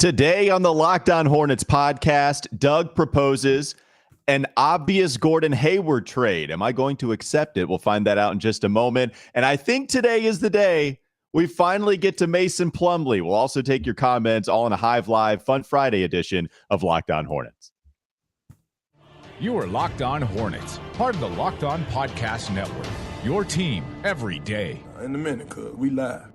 Today on the Locked On Hornets podcast, Doug proposes an obvious Gordon Hayward trade. Am I going to accept it? We'll find that out in just a moment. And I think today is the day we finally get to Mason Plumlee. We'll also take your comments all in a HIVE Live Fun Friday edition of Locked On Hornets. You are Locked On Hornets, part of the Locked On Podcast Network. Your team every day. In a minute, cuz we live.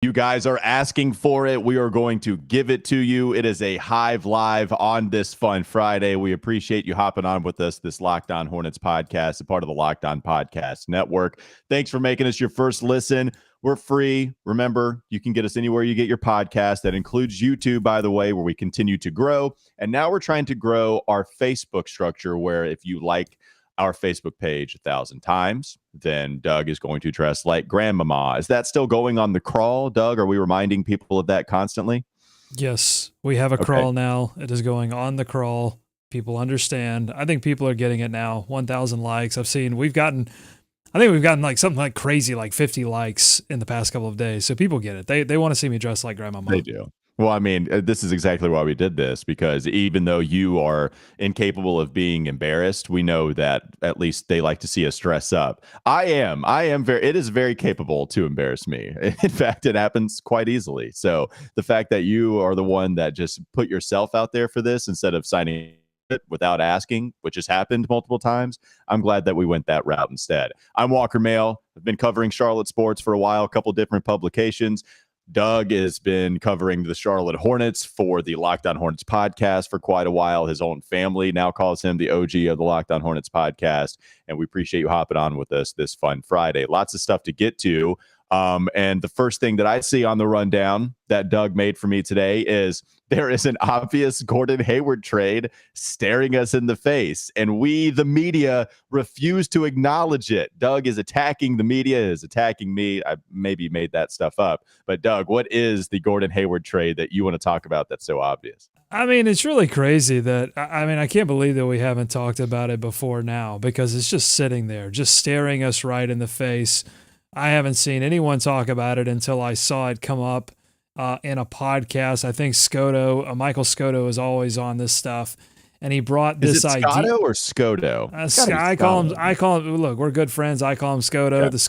You guys are asking for it. We are going to give it to you. It is a HIVE Live on this Fun Friday. We appreciate you hopping on with us. This Locked On Hornets podcast, a part of the Locked On Podcast Network. Thanks for making us your first listen. We're free. Remember, you can get us anywhere you get your podcast. That includes YouTube, by the way, where we continue to grow. And now we're trying to grow our Facebook structure, where if you like our Facebook page 1,000 times, then Doug is going to dress like grandmama. Is that still going on the crawl, Doug? Are we reminding people of that constantly? Yes, we have a crawl now. It is going on the crawl. People understand. I think people are getting it now. 1,000 likes. I think we've gotten like something like crazy, like 50 likes in the past couple of days. So people get it. They want to see me dressed like grandmama. They do. Well, I mean, this is exactly why we did this, because even though you are incapable of being embarrassed, we know that at least they like to see us dress up. It is very capable to embarrass me. In fact, it happens quite easily. So the fact that you are the one that just put yourself out there for this instead of signing it without asking, which has happened multiple times, I'm glad that we went that route instead. I'm Walker Mail. I've been covering Charlotte sports for a while, a couple different publications. Doug has been covering the Charlotte Hornets for the Locked On Hornets podcast for quite a while. His own family now calls him the OG of the Locked On Hornets podcast, and we appreciate you hopping on with us this Fun Friday. Lots of stuff to get to. And the first thing that I see on the rundown that Doug made for me today is there is an obvious Gordon Hayward trade staring us in the face, and we, the media, refuse to acknowledge it. Doug is attacking the media, is attacking me. I maybe made that stuff up. But Doug, what is the Gordon Hayward trade that you want to talk about that's so obvious? I mean, it's really crazy that, I can't believe that we haven't talked about it before now, because it's just sitting there, just staring us right in the face. I haven't seen anyone talk about it until I saw it come up in a podcast. I think Michael Scotto is always on this stuff, and he brought this idea. Is it Scotto or Scoto? I call him. Look, we're good friends. I call him Scotto, yeah. the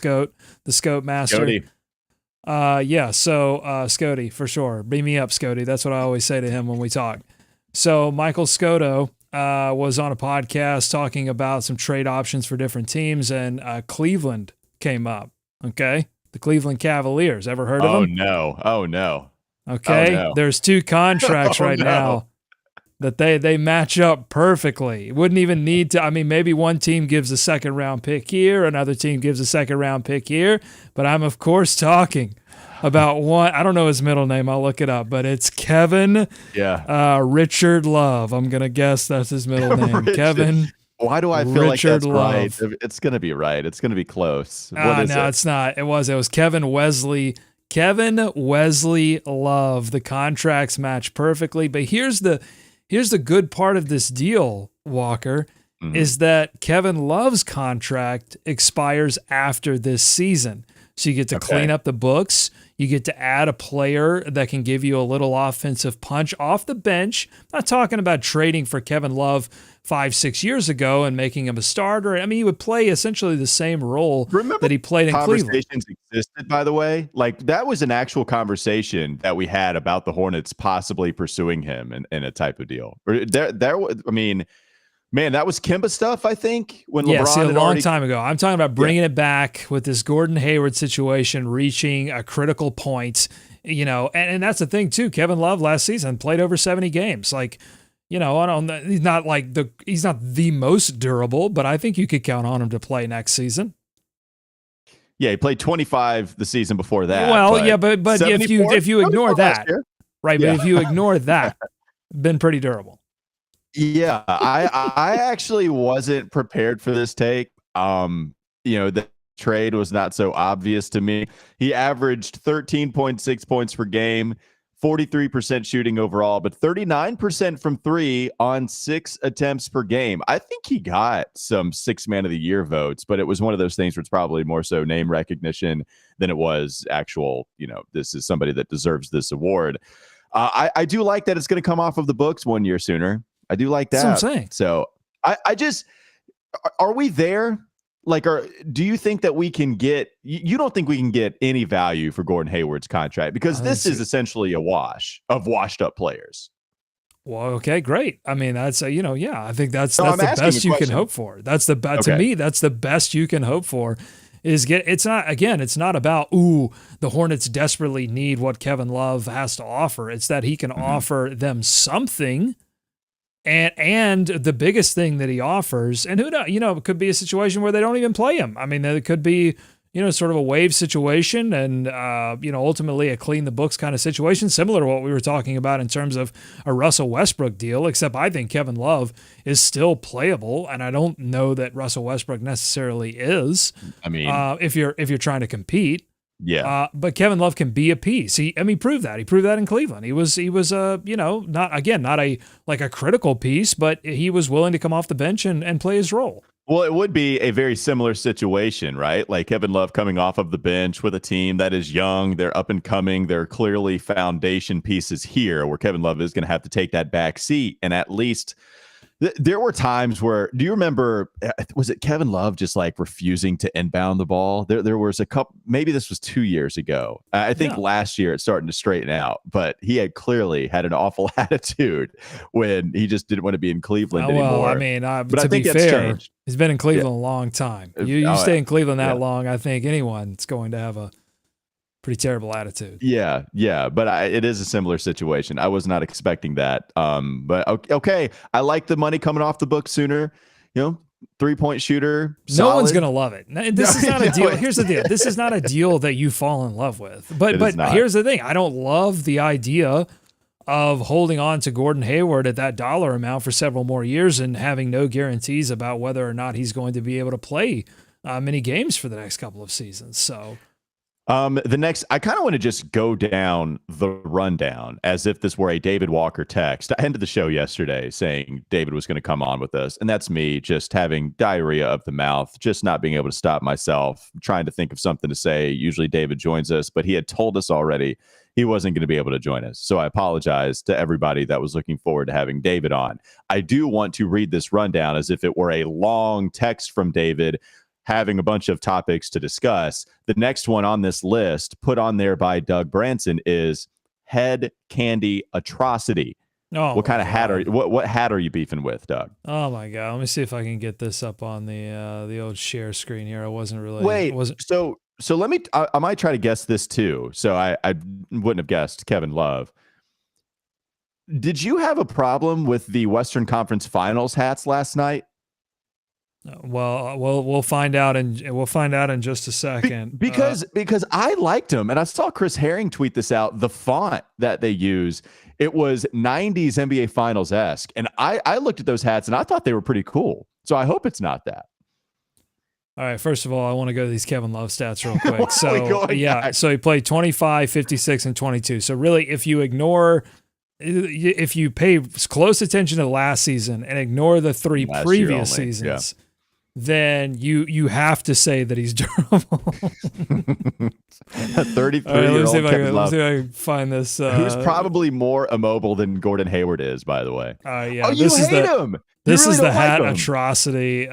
Scope master. Scotty. So Scotty for sure. Beam me up, Scotty. That's what I always say to him when we talk. So Michael Scotto was on a podcast talking about some trade options for different teams, and Cleveland came up. Okay. The Cleveland Cavaliers. Ever heard of them? Oh, no. Okay. Oh, no. There's two contracts now that they match up perfectly. It wouldn't even need to. I mean, maybe one team gives a second round pick here, another team gives a second round pick here. But I'm, of course, talking about one. I don't know his middle name. I'll look it up. But it's Kevin Richard Love. I'm going to guess that's his middle name. Kevin. Why do I feel Richard like that's Love. right? It's going to be right. It's going to be close. No, it's not. It was Kevin Wesley. Kevin Wesley Love. The contracts match perfectly. But here's the good part of this deal, Walker, is that Kevin Love's contract expires after this season. So you get to clean up the books. You get to add a player that can give you a little offensive punch off the bench. I'm not talking about trading for Kevin Love 5-6 years ago and making him a starter. I mean, he would play essentially the same role that he played in Cleveland. Conversations existed, by the way. Like, that was an actual conversation that we had about the Hornets possibly pursuing him in a type of deal. Man, that was Kemba stuff, I think, when LeBron a long time ago. I'm talking about bringing it back with this Gordon Hayward situation reaching a critical point, and that's the thing too. Kevin Love last season played over 70 games. Like, he's not the most durable, but I think you could count on him to play next season. Yeah, he played 25 the season before that. Well, but if you ignore that, right? Yeah. But if you ignore that, been pretty durable. Yeah, I actually wasn't prepared for this take. The trade was not so obvious to me. He averaged 13.6 points per game, 43% shooting overall, but 39% from three on 6 attempts per game. I think he got some 6 man of the year votes, but it was one of those things where it's probably more so name recognition than it was actual, this is somebody that deserves this award. I do like that it's going to come off of the books 1 year sooner. I do like that. That's what I'm saying. So I just, are we there? Like, do you think that we can get, you don't think we can get any value for Gordon Hayward's contract? Because this is essentially a wash of washed up players. Well, okay, great. I mean, that's, I think that's the best you can hope for. That's the best, to me, that's the best you can hope for is it's not about, the Hornets desperately need what Kevin Love has to offer. It's that he can offer them something. And the biggest thing that he offers, and who knows, it could be a situation where they don't even play him. I mean, it could be, sort of a wave situation and, ultimately a clean the books kind of situation, similar to what we were talking about in terms of a Russell Westbrook deal, except I think Kevin Love is still playable. And I don't know that Russell Westbrook necessarily is. I mean, if you're trying to compete. Yeah. But Kevin Love can be a piece. He proved that. He proved that in Cleveland. He was not a critical piece, but he was willing to come off the bench and play his role. Well, it would be a very similar situation, right? Like Kevin Love coming off of the bench with a team that is young, they're up and coming, they're clearly foundation pieces here where Kevin Love is going to have to take that back seat. And at least there were times where, do you remember, was it Kevin Love just like refusing to inbound the ball? There was a couple, maybe this was 2 years ago. I think last year it's starting to straighten out, but he had clearly had an awful attitude when he just didn't want to be in Cleveland anymore. Well, I mean, but to be fair, changed. He's been in Cleveland a long time. You stay in Cleveland that long, I think anyone's going to have a pretty terrible attitude. Yeah, but it is a similar situation. I was not expecting that. But okay, I like the money coming off the book sooner. 3-point shooter. Solid. No one's gonna love it. This is not a deal. Here's the deal. This is not a deal that you fall in love with. But here's the thing. I don't love the idea of holding on to Gordon Hayward at that dollar amount for several more years and having no guarantees about whether or not he's going to be able to play many games for the next couple of seasons. So. I kind of want to just go down the rundown as if this were a David Walker text. I ended the show yesterday saying David was going to come on with us, and that's me just having diarrhea of the mouth, just not being able to stop myself, trying to think of something to say. Usually David joins us, but he had told us already he wasn't going to be able to join us. So I apologize to everybody that was looking forward to having David on. I do want to read this rundown as if it were a long text from David, having a bunch of topics to discuss. The next one on this list, put on there by Doug Branson, is head candy atrocity. Oh, what kind of hat are you? What hat are you beefing with, Doug? Oh my God! Let me see if I can get this up on the old share screen here. I wasn't really. So let me. I might try to guess this too. So I wouldn't have guessed Kevin Love. Did you have a problem with the Western Conference Finals hats last night? Well, we'll find out in just a second. Because I liked them, and I saw Chris Herring tweet this out. The font that they use, it was 90s NBA Finals-esque, and I looked at those hats and I thought they were pretty cool. So I hope it's not that. All right, first of all, I want to go to these Kevin Love stats real quick. So he played 25, 56, and 22. So really, if you pay close attention to last season and ignore the 3 previous seasons, then you have to say that he's durable. 33-year-old Kevin Love. Let's see if I can find this. Who's probably more immobile than Gordon Hayward is, by the way. Yeah. You hate him. This is the hat atrocity.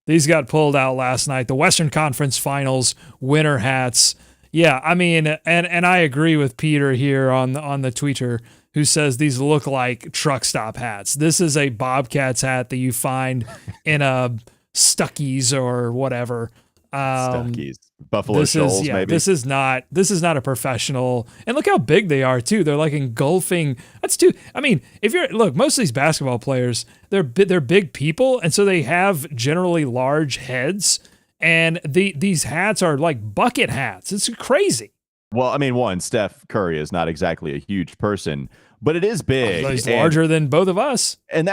These got pulled out last night. The Western Conference Finals winner hats. Yeah, I mean, and I agree with Peter here on the Twitter, who says these look like truck stop hats. This is a Bobcats hat that you find in a Stuckey's or whatever. Stuckey's, Buffalo Shoals, maybe. This is not a professional. And look how big they are too. They're like engulfing. That's too. I mean, most of these basketball players, they're big people, and so they have generally large heads. And these hats are like bucket hats. It's crazy. Well, I mean, Steph Curry is not exactly a huge person, but it is big. He's larger than both of us. And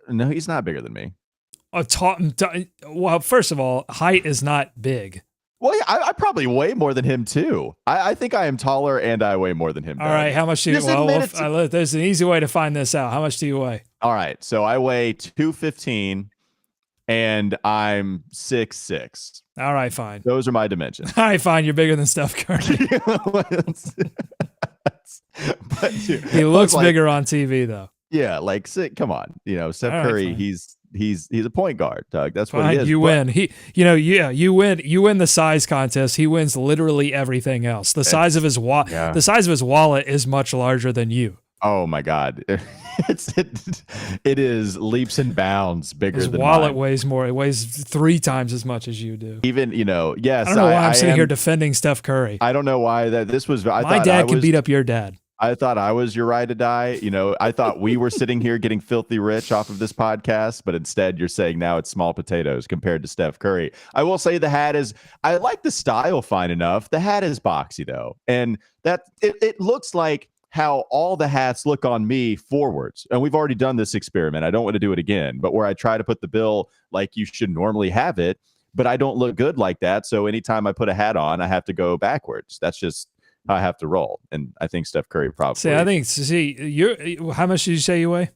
no, he's not bigger than me. Well, first of all, height is not big. Well, yeah, I probably weigh more than him too. I think I am taller and I weigh more than him. All right, how much do you? Just Well, admit it. there's an easy way to find this out. How much do you weigh? All right, so I weigh 215 and I'm 6'6". All right, fine. Those are my dimensions. All right, fine. You're bigger than Steph Curry. But, dude, He looks bigger on TV though. Yeah, like come on, Steph All right, Curry, fine. he's a point guard, Doug. That's Fine, what he is. you win. You win. You win the size contest. He wins literally everything else. The size of his the size of his wallet is much larger than you. Oh my God, it is leaps and bounds bigger His than wallet mine. weighs more. It weighs 3 times as much as you do. Even yes. I don't know why I'm sitting here defending Steph Curry. I don't know why that this was. My dad can beat up your dad. I thought I was your ride to die. I thought we were sitting here getting filthy rich off of this podcast, but instead you're saying now it's small potatoes compared to Steph Curry. I will say the hat is, I like the style fine enough. The hat is boxy though. And that it looks like how all the hats look on me forwards. And we've already done this experiment. I don't want to do it again, but where I try to put the bill like you should normally have it, but I don't look good like that. So anytime I put a hat on, I have to go backwards. That's just how I have to roll. And I think Steph Curry probably. You're how much did you say you weigh?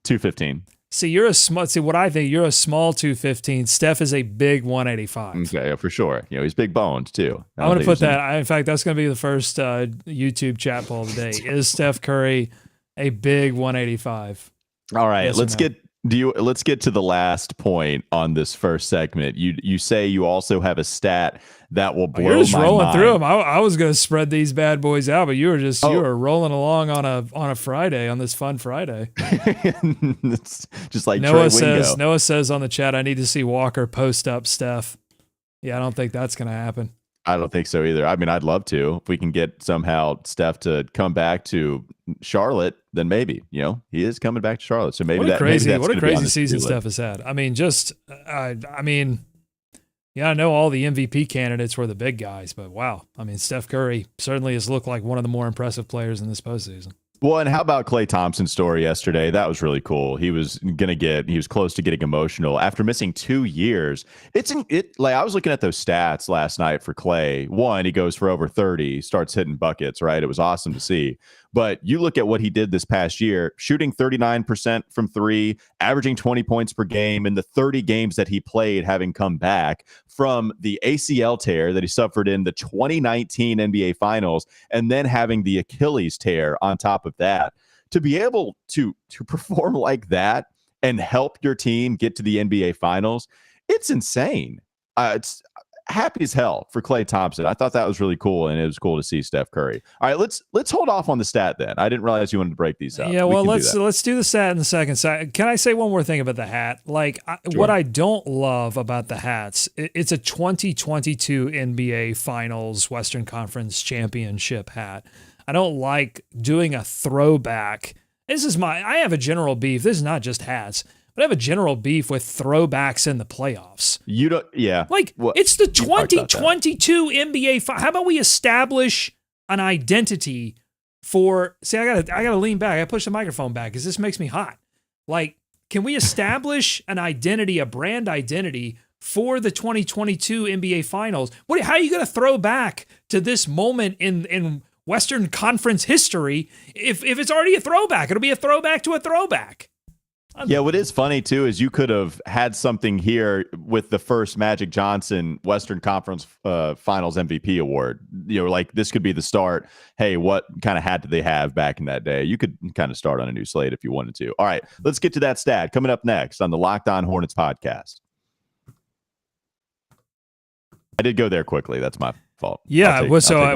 215. You're a small. What I think, you're a small 215. Steph is a big 185. Okay, for sure. He's big boned too. I'm going to put that. In fact, that's going to be the first YouTube chat poll today. Is Steph Curry a big 185? All right, Yes let's get to the last point on this first segment. You say you also have a stat that will blow You're just my rolling mind. through them. I was going to spread these bad boys out, but you were rolling along on a Friday, on this fun Friday. It's just like Noah Trey says on the chat, I need to see Walker post up Steph. Yeah, I don't think that's going to happen. I don't think so either. I mean, I'd love to. If we can get somehow Steph to come back to Charlotte, then maybe, he is coming back to Charlotte. So maybe what a crazy season Steph has had. I mean, I know all the MVP candidates were the big guys, but wow. I mean, Steph Curry certainly has looked like one of the more impressive players in this postseason. Well, and how about Klay Thompson's story yesterday? That was really cool. He was close to getting emotional after missing 2 years. I was looking at those stats last night for Klay. One, he goes for over 30, starts hitting buckets, right? It was awesome to see. But you look at what he did this past year, shooting 39% from 3, averaging 20 points per game in the 30 games that he played, having come back from the ACL tear that he suffered in the 2019 NBA Finals, and then having the Achilles tear on top of that. To be able to perform like that and help your team get to the NBA Finals, it's insane. It's happy as hell for Klay Thompson. I thought that was really cool, and it was cool to see Steph Curry. All right, let's hold off on the stat then. I didn't realize you wanted to break these up. Yeah, well, let's do the stat in the second. Can I say one more thing about the hat? Sure. What I don't love about the hats, it's a 2022 NBA Finals Western Conference Championship hat. I don't like doing a throwback. I have a general beef. This is not just hats. But I have a general beef with throwbacks in the playoffs. You don't, yeah. It's the 2022 NBA. How about we establish an identity for? See, I gotta lean back. I push the microphone back because this makes me hot. Can we establish an identity, a brand identity for the 2022 NBA Finals? How are you gonna throw back to this moment in Western Conference history if it's already a throwback? It'll be a throwback to a throwback. Yeah, what is funny too is you could have had something here with the first Magic Johnson Western Conference Finals MVP award. This could be the start. Hey, what kind of hat did they have back in that day? You could kind of start on a new slate if you wanted to. All right, let's get to that stat coming up next on the Locked On Hornets podcast. I did go there quickly. That's my fault. Yeah,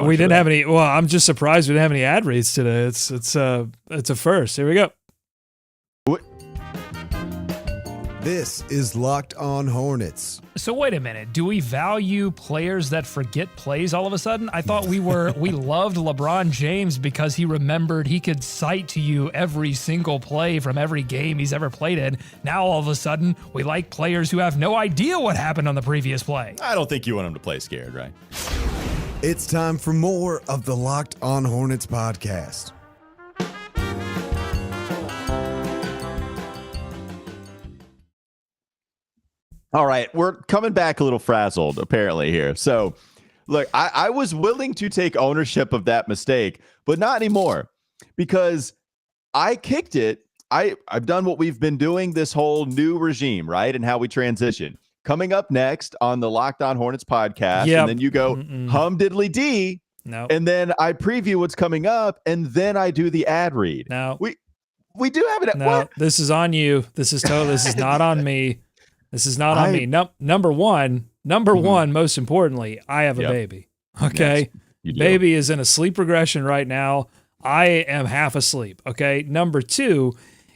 we didn't have any. Well, I'm just surprised we didn't have any ad reads today. It's a first. Here we go. This is Locked On Hornets. So wait a minute. Do we value players that forget plays all of a sudden? I thought we loved LeBron James because he remembered he could cite to you every single play from every game he's ever played in. Now all of a sudden we like players who have no idea what happened on the previous play. I don't think you want him to play scared, right? It's time for more of the Locked On Hornets podcast. All right, we're coming back a little frazzled apparently here. So, look, I was willing to take ownership of that mistake, but not anymore because I kicked it. I've done what we've been doing this whole new regime, right? And how we transition. Coming up next on the Locked On Hornets podcast, Yep. and then you go hum diddly dee, No. and then I preview what's coming up, and then I do the ad read. No. We do have it. No, What? this is on you. This is not on me. This is not on me. Number one, most importantly, I have a baby. Okay. Yes, you do. Baby is in a sleep regression right now. I am half asleep. Okay. Number two,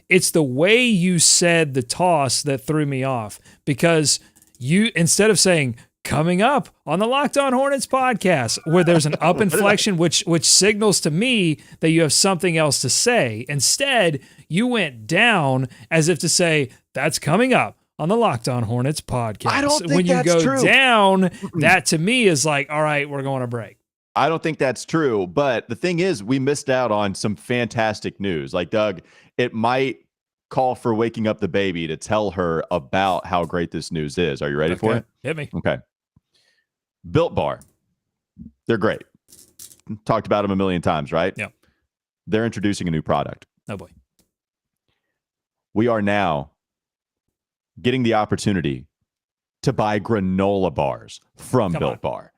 it's the way you said the toss that threw me off because you, instead of saying coming up on the Locked On Hornets podcast, where there's an up inflection, which signals to me that you have something else to say. Instead, you went down as if to say that's coming up on the Locked On Hornets podcast. I don't think when you that's go true. down, that to me is like, all right, we're going to break. I don't think that's true. But the thing is, we missed out on some fantastic news. Like, Doug, it might call for waking up the baby to tell her about how great this news is. Are you ready for it? Hit me. Okay. Built Bar. They're great. Talked about them a million times, right? Yeah. They're introducing a new product. Oh boy. We are now getting the opportunity to buy granola bars from Built Bar.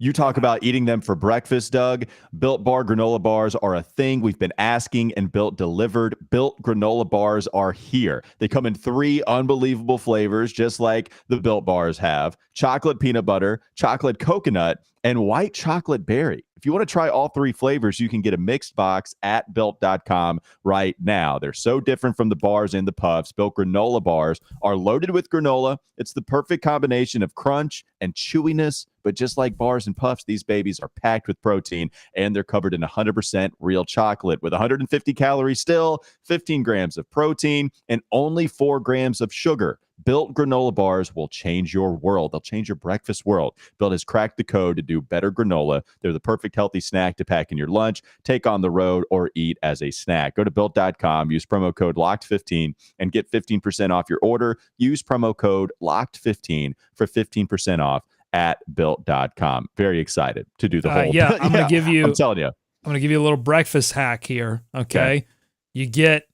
You talk about eating them for breakfast, Doug. Built Bar granola bars are a thing we've been asking, and Built delivered. Built granola bars are here. They come in 3 unbelievable flavors, just like the Built bars have: chocolate peanut butter, chocolate coconut, and white chocolate berry. If you want to try all 3 flavors, you can get a mixed box at Built.com right now. They're so different from the bars and the puffs. Built granola bars are loaded with granola. It's the perfect combination of crunch and chewiness. But just like bars and puffs, these babies are packed with protein, and they're covered in 100% real chocolate with 150 calories still, 15 grams of protein, and only 4 grams of sugar. Built granola bars will change your world. They'll change your breakfast world. Built has cracked the code to do better granola. They're the perfect healthy snack to pack in your lunch, take on the road, or eat as a snack. Go to Built.com, use promo code LOCKED15, and get 15% off your order. Use promo code LOCKED15 for 15% off at Built.com. Very excited to do the whole. I'm going to give you. I'm telling you. I'm going to give you a little breakfast hack here. Okay. You get.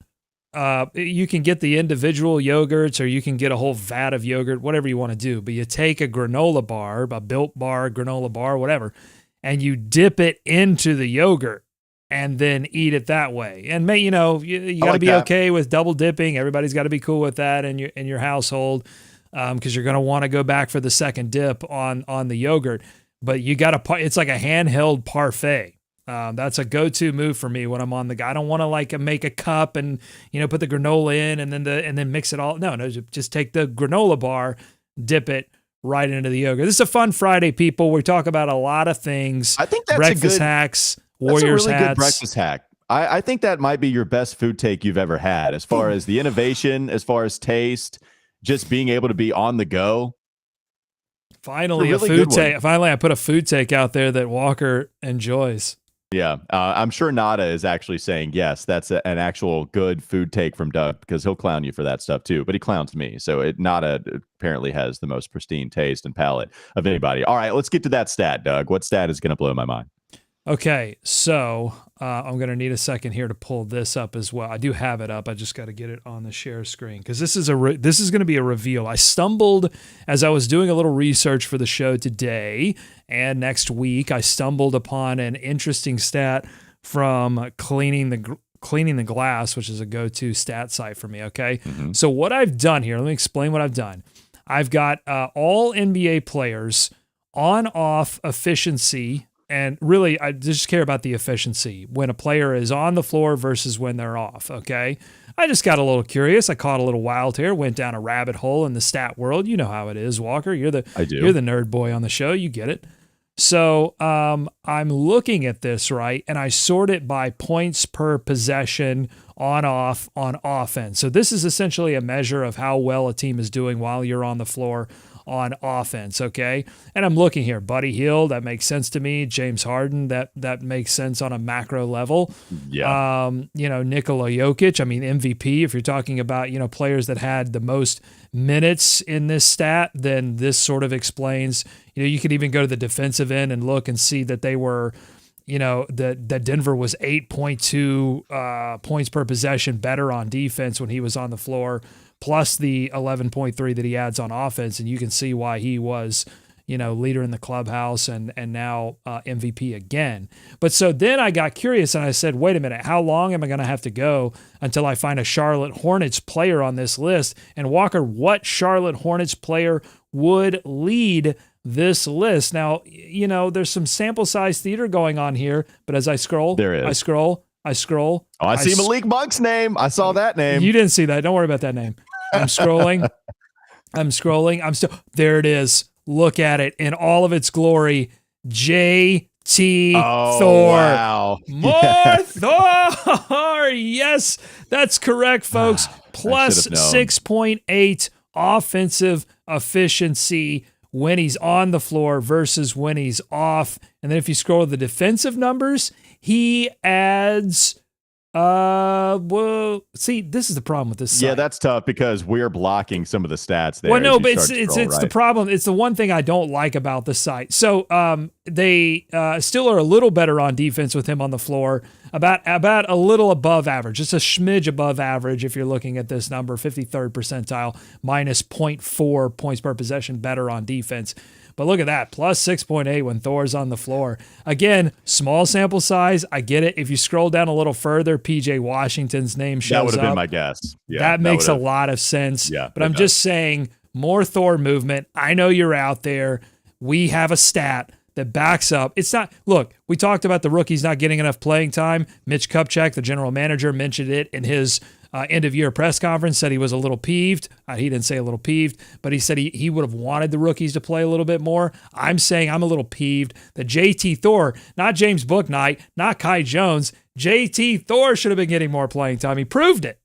You can get the individual yogurts, or you can get a whole vat of yogurt, whatever you want to do. But you take a granola bar, a Built Bar, granola bar, whatever, and you dip it into the yogurt and then eat it that way. And you got to be okay with double dipping. Everybody's got to be cool with that in your household, because you're going to want to go back for the second dip on the yogurt. But you got to. It's like a handheld parfait. That's a go-to move for me when I'm on the go. I don't want to make a cup and put the granola in and then mix it all. No, just take the granola bar, dip it right into the yogurt. This is a fun Friday, people. We talk about a lot of things. I think that's breakfast hacks, Warriors really hats. Good breakfast hack. I think that might be your best food take you've ever had, as far as the innovation, as far as taste, just being able to be on the go. Finally, a food take. Finally, I put a food take out there that Walker enjoys. Yeah, I'm sure Nada is actually saying, yes, that's an actual good food take from Doug, because he'll clown you for that stuff too, but he clowns me. So Nada apparently has the most pristine taste and palate of anybody. All right, let's get to that stat, Doug. What stat is going to blow my mind? Okay, so I'm going to need a second here to pull this up as well. I do have it up. I just got to get it on the share screen, because this is going to be a reveal. I stumbled as I was doing a little research for the show today and next week. I stumbled upon an interesting stat from Cleaning the Glass, which is a go-to stat site for me. Okay, So what I've done here, let me explain what I've done. I've got all NBA players on-off efficiency. And really, I just care about the efficiency when a player is on the floor versus when they're off, okay? I just got a little curious. I caught a little wild here, went down a rabbit hole in the stat world. You know how it is, Walker. You're the nerd boy on the show. You get it. So I'm looking at this, right, and I sort it by points per possession on-off on offense. So this is essentially a measure of how well a team is doing while you're on the floor on offense, okay? And I'm looking here, Buddy Hield, that makes sense to me. James Harden, that makes sense on a macro level. Yeah. Nikola Jokic, I mean, MVP, if you're talking about, players that had the most minutes in this stat, then this sort of explains, you could even go to the defensive end and look and see that they were, that Denver was 8.2 points per possession better on defense when he was on the floor, plus the 11.3 that he adds on offense. And you can see why he was, leader in the clubhouse and now MVP again. But so then I got curious and I said, wait a minute, how long am I going to have to go until I find a Charlotte Hornets player on this list? And Walker, what Charlotte Hornets player would lead this list? Now, there's some sample size theater going on here, but as I scroll, there is. I scroll. Oh, I see Malik Monk's name. I saw that name. You didn't see that. Don't worry about that name. I'm scrolling. There it is. Look at it in all of its glory. JT Thor. Wow. More Thor. Yes, that's correct, folks. Plus 6.8 offensive efficiency when he's on the floor versus when he's off. And then if you scroll the defensive numbers, he adds see, this is the problem with this site. Yeah, that's tough because we're blocking some of the stats there. Well, no, but it's the problem. It's the one thing I don't like about the site. So they still are a little better on defense with him on the floor, about a little above average, just a smidge above average if you're looking at this number, 53rd percentile, minus 0.4 points per possession better on defense. But look at that, plus 6.8 when Thor's on the floor. Again, small sample size. I get it. If you scroll down a little further, PJ Washington's name shows up. That would have been my guess. Yeah, that makes a lot of sense. Yeah, but I'm just saying, more Thor movement. I know you're out there. We have a stat that backs up. It's not, look, we talked about the rookies not getting enough playing time. Mitch Kupchak, the general manager, mentioned it in his end-of-year press conference, said he was a little peeved. He didn't say a little peeved, but he said he would have wanted the rookies to play a little bit more. I'm saying I'm a little peeved that JT Thor, not James Bouknight, not Kai Jones, JT Thor should have been getting more playing time. He proved it.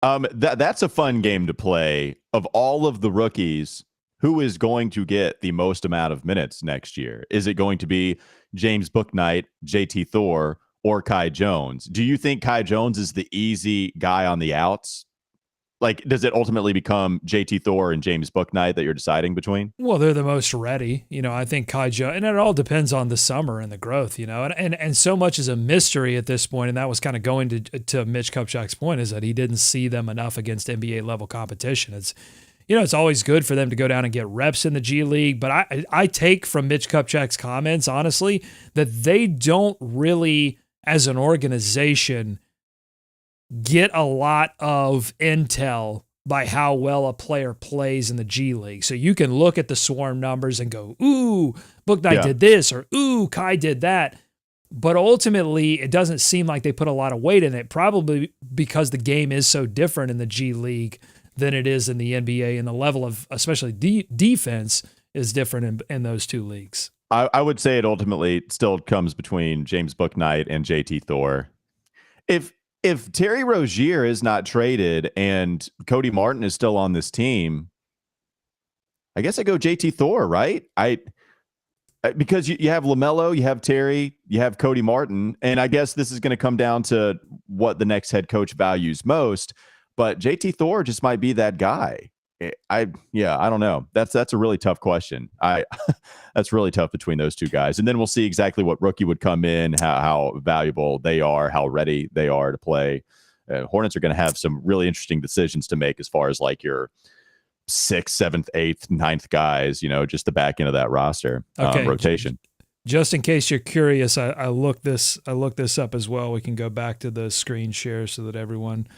That's a fun game to play. Of all of the rookies, who is going to get the most amount of minutes next year? Is it going to be James Bouknight, JT Thor, or Kai Jones? Do you think Kai Jones is the easy guy on the outs? Like, does it ultimately become JT Thor and James Bouknight that you're deciding between? Well, they're the most ready. I think Kai Jones, and it all depends on the summer and the growth, and so much is a mystery at this point, and that was kind of going to Mitch Kupchak's point, is that he didn't see them enough against NBA level competition. It's always good for them to go down and get reps in the G League, but I take from Mitch Kupchak's comments, honestly, that they don't really, as an organization, get a lot of intel by how well a player plays in the G League. So you can look at the swarm numbers and go, ooh, Bouknight did this, or ooh, Kai did that. But ultimately, it doesn't seem like they put a lot of weight in it, probably because the game is so different in the G League than it is in the NBA, and the level of especially defense is different in those two leagues. I would say it ultimately still comes between James Bouknight and JT Thor. If Terry Rozier is not traded and Cody Martin is still on this team, I guess I go JT Thor, right? Because you have LaMelo, you have Terry, you have Cody Martin, and I guess this is going to come down to what the next head coach values most. But JT Thor just might be that guy. I don't know. That's a really tough question. That's really tough between those two guys. And then we'll see exactly what rookie would come in, how valuable they are, how ready they are to play. Hornets are going to have some really interesting decisions to make as far as like your 6th, 7th, 8th, 9th guys, just the back end of that roster rotation. Just in case you're curious, I looked this up as well. We can go back to the screen share so that everyone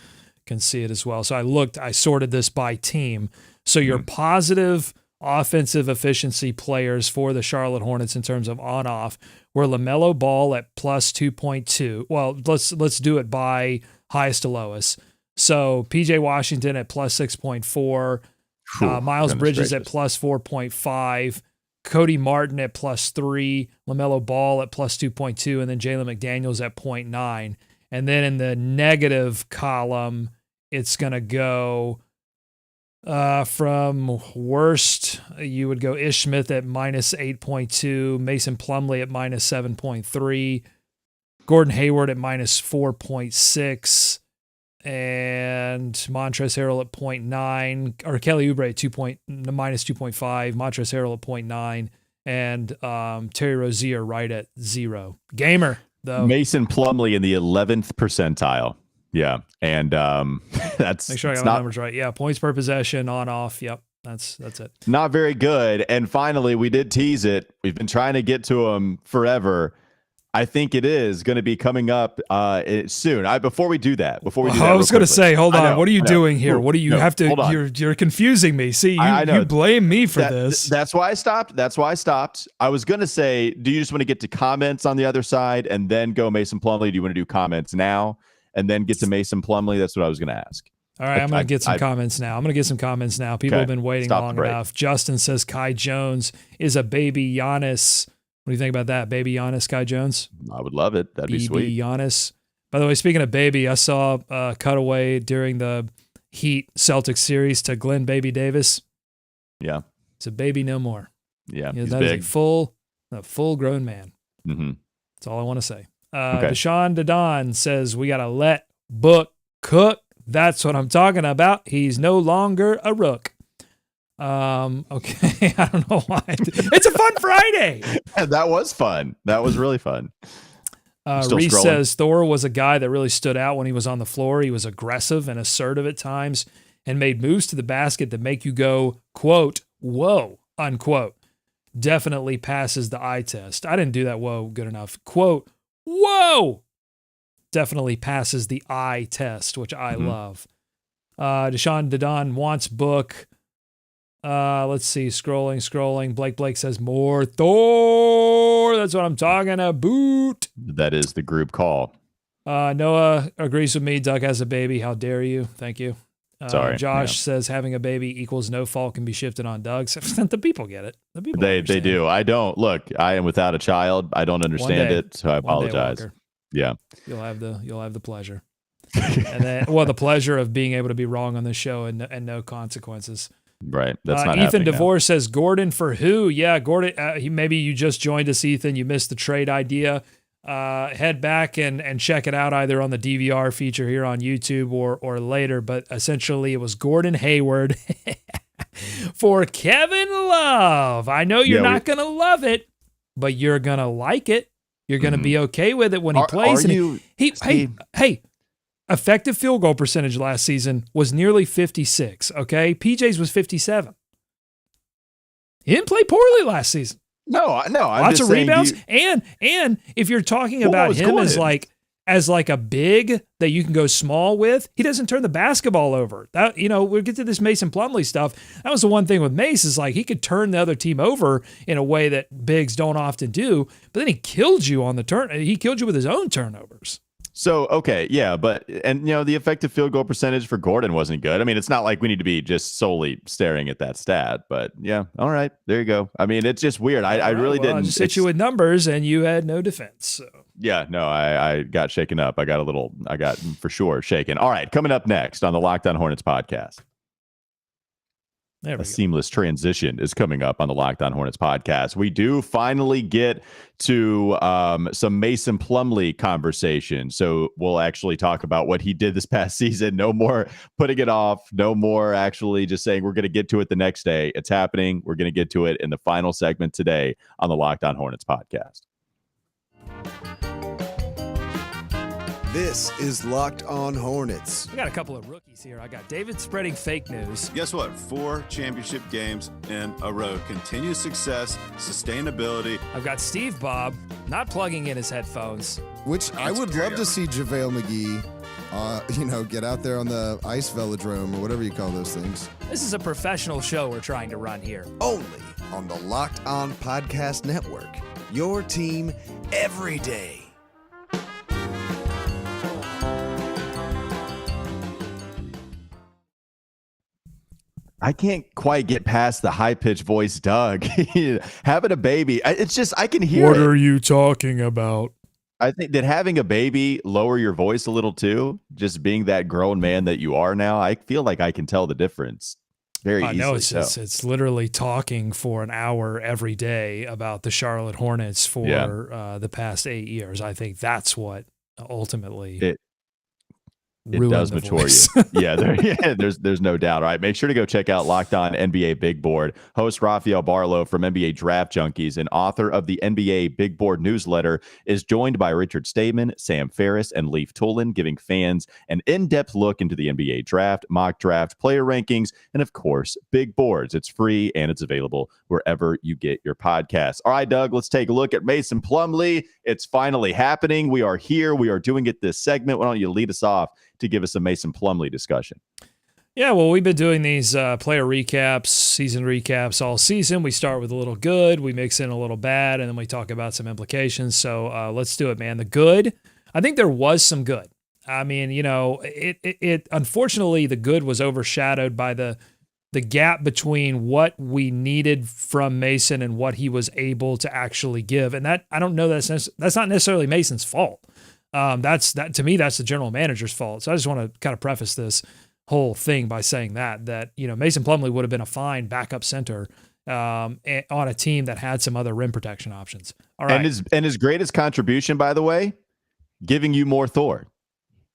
can see it as well. So I sorted this by team. So your positive offensive efficiency players for the Charlotte Hornets in terms of on-off were LaMelo Ball at plus 2.2. Well, let's do it by highest to lowest. So PJ Washington at plus 6.4, Miles Bridges at plus 4.5, Cody Martin at plus 3, LaMelo Ball at plus 2.2, and then Jalen McDaniels at 0.9. And then in the negative column, it's going to go From worst, you would go Ish Smith at minus 8.2, Mason Plumlee at minus 7.3, Gordon Hayward at minus 4.6, and Montrezl Harrell at 0.9, or Kelly Oubre at minus 2.5, Montrezl Harrell at 0.9, and Terry Rozier right at 0. Gamer, though. Mason Plumlee in the 11th percentile. Yeah. And that's Make sure I got my numbers right. Yeah, points per possession, on, off. Yep, that's it. Not very good. And finally, we did tease it. We've been trying to get to him forever. I think it is going to be coming up soon. Before we do that, I was going to say, hold on. What are you doing here? What do you have to? Hold on. You're confusing me. See, you blame me for this. That's why I stopped. I was going to say, do you just want to get to comments on the other side and then go Mason Plumlee? Do you want to do comments now and then get to Mason Plumlee? That's what I was going to ask. All right, I'm going to get some comments now. People have been waiting long enough. Justin says Kai Jones is a baby Giannis. What do you think about that? Baby Giannis, Kai Jones? I would love it. That'd be sweet. Baby Giannis. By the way, speaking of baby, I saw a cutaway during the Heat Celtics series to Glenn Baby Davis. Yeah. It's a baby no more. Yeah, he's big. Is a full grown man. Mm-hmm. That's all I want to say. Deshaun Dadon says we got to let Book cook. That's what I'm talking about. He's no longer a rook. Okay. I don't know why. It's a fun Friday. That was fun. That was really fun. Reese says Thor was a guy that really stood out when he was on the floor. He was aggressive and assertive at times and made moves to the basket that make you go, quote, whoa, unquote. Definitely passes the eye test. I didn't do that whoa good enough. Quote, whoa. Definitely passes the eye test, which I love. Deshaun Dadon wants Book. Let's see. Scrolling. Blake says more Thor. That's what I'm talking about. That is the group call. Noah agrees with me. Doug has a baby. How dare you? Thank you. Sorry. Josh says having a baby equals no fault can be shifted on Doug. The people get it. The people they do. I don't. Look, I am without a child. I don't understand it, so I apologize. Yeah. You'll have the pleasure. And then the pleasure of being able to be wrong on this show and no consequences. Right. That's not Ethan happening DeVore now. says Gordon for who? Yeah, Gordon. Maybe you just joined us, Ethan. You missed the trade idea. Head back and check it out either on the DVR feature here on YouTube or later. But essentially, it was Gordon Hayward for Kevin Love. I know you're not going to love it, but you're going to like it. You're going to be okay with it when he plays. Hey. Effective field goal percentage last season was nearly 56, okay? PJ's was 57. He didn't play poorly last season. No. Lots of rebounds. And if you're talking about him as like a big that you can go small with, he doesn't turn the basketball over. That we'll get to this Mason Plumlee stuff. That was the one thing with Mace is like he could turn the other team over in a way that bigs don't often do, but then he killed you on the turn. He killed you with his own turnovers. So, okay, yeah, but the effective field goal percentage for Gordon wasn't good. I mean, it's not like we need to be just solely staring at that stat, but yeah, all right, there you go. I mean, it's just weird. I really didn't. I just hit you with numbers and you had no defense. So. Yeah, no, I got shaken up. I got for sure shaken. All right, coming up next on the Locked On Hornets podcast. Seamless transition is coming up on the Locked On Hornets podcast. We do finally get to some Mason Plumlee conversation. So we'll actually talk about what he did this past season. No more putting it off. No more actually just saying we're going to get to it the next day. It's happening. We're going to get to it in the final segment today on the Locked On Hornets podcast. This is Locked On Hornets. I got a couple of rookies here. I got David spreading fake news. Guess what? 4 championship games in a row. Continued success, sustainability. I've got Steve Bob not plugging in his headphones. Which I would love to see JaVale McGee, get out there on the ice velodrome or whatever you call those things. This is a professional show we're trying to run here. Only on the Locked On Podcast Network. Your team every day. I can't quite get past the high-pitched voice, Doug. Having a baby, it's just, I can hear What it. are you talking about? I think that having a baby lower your voice a little too, just being that grown man that you are now, I feel like I can tell the difference. Very No, easily it's literally talking for an hour every day about the Charlotte Hornets for the past 8 years. I think that's what ultimately It does the mature voice. you. There's no doubt. All right, make sure to go check out Locked On NBA Big Board. Host Rafael Barlow from NBA Draft Junkies and author of the NBA Big Board newsletter is joined by Richard Stamen, Sam Ferris, and Leif Tulin, giving fans an in-depth look into the NBA draft, mock draft, player rankings, and of course, big boards. It's free and it's available wherever you get your podcasts. All right, Doug, let's take a look at Mason Plumlee. It's finally happening. We are here. We are doing it this segment. Why don't you lead us off to give us a Mason Plumlee discussion? Yeah, well, we've been doing these player recaps, season recaps all season. We start with a little good, we mix in a little bad, and then we talk about some implications. So let's do it, man. The good, I think there was some good. I mean, it unfortunately, the good was overshadowed by the gap between what we needed from Mason and what he was able to actually give. And that, I don't know, that's not necessarily Mason's fault. To me, that's the general manager's fault. So I just want to kind of preface this whole thing by saying that Mason Plumlee would have been a fine backup center on a team that had some other rim protection options. All right. And his greatest contribution, by the way, giving you more Thor.